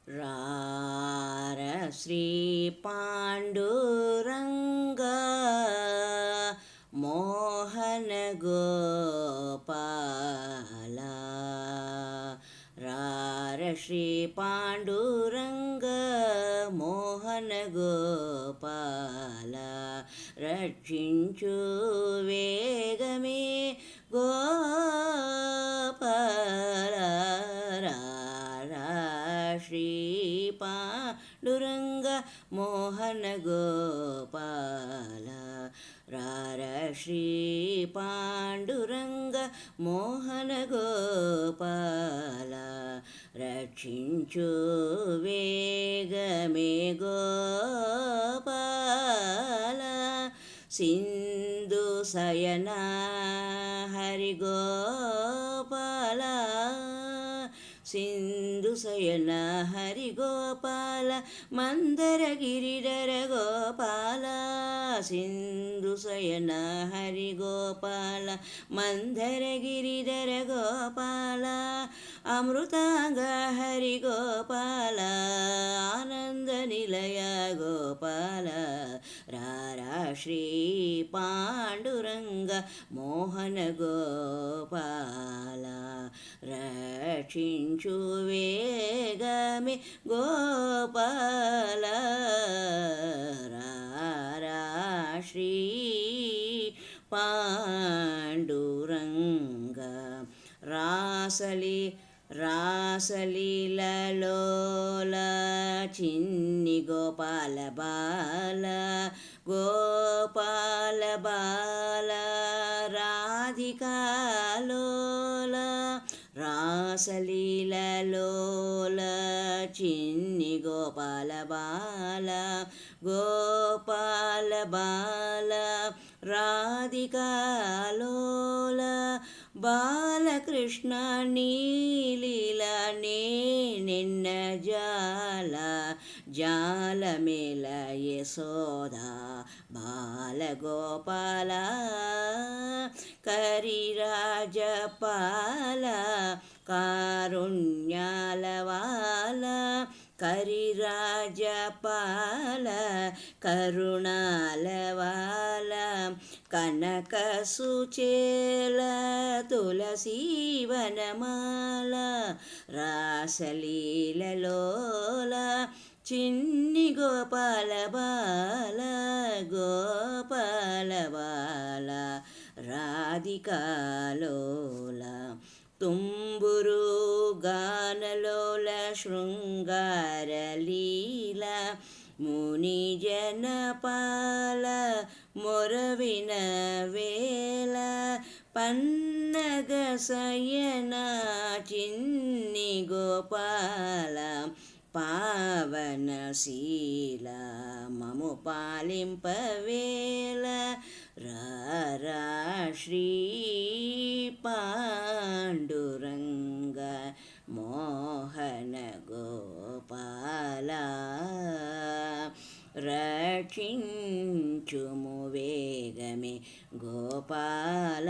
రార శ్రీ పాండురంగ మోహన గోపాల రార శ్రీ పాండురంగ మోహన గోపాల రక్షించు వేగమే గోపాల శ్రీ పాండురంగ మోహన గోపాల రార శ్రీ పాండురంగ మోహన గోపాల రక్షించు వేగమే గోపాల సింధు శయన హరి గోపాల సింధు శయన హరి గోపాల మందర గిరిధర గోపాల సింధు శయన హరి గోపాల మందర గిరిధర గోపాల అమృతాంగ హరి గోపాల ఆనంద నిలయ గోపాల రారా శ్రీ పాండురంగ మోహన గోపాల రక్షించు వేగమే గోపాల రారా శ్రీ పాండురంగ రాసలీలలోల చిన్ని గోపాల బాల గోపాల బాల రాధికాలోల రాసలీలలోల చిన్ని గోపాల బాల గోపాల బాల రాధికాలోల బాలకృష్ణ నీలీల నిన్న జాలమేల యశోద బాలగోపాల కరిరాజపాల కారుణ్యాలవాల కరిరాజపాల కరుణాలవాల కనక సుచేల తులసీవనమాల రాసలీలలోల చిన్ని గోపాల బాల గోపాల బాల రాధికాలోల తుంబురు గానలోల శృంగారలీల ముని జనపాల మొరవిన వేళ పన్నగ శయన చిన్ని గోపాల పావనశీల మము పాలింపవేళ రారా శ్రీ పాండురంగ మోహన గోపాల రక్షించుము వేగమే గోపాల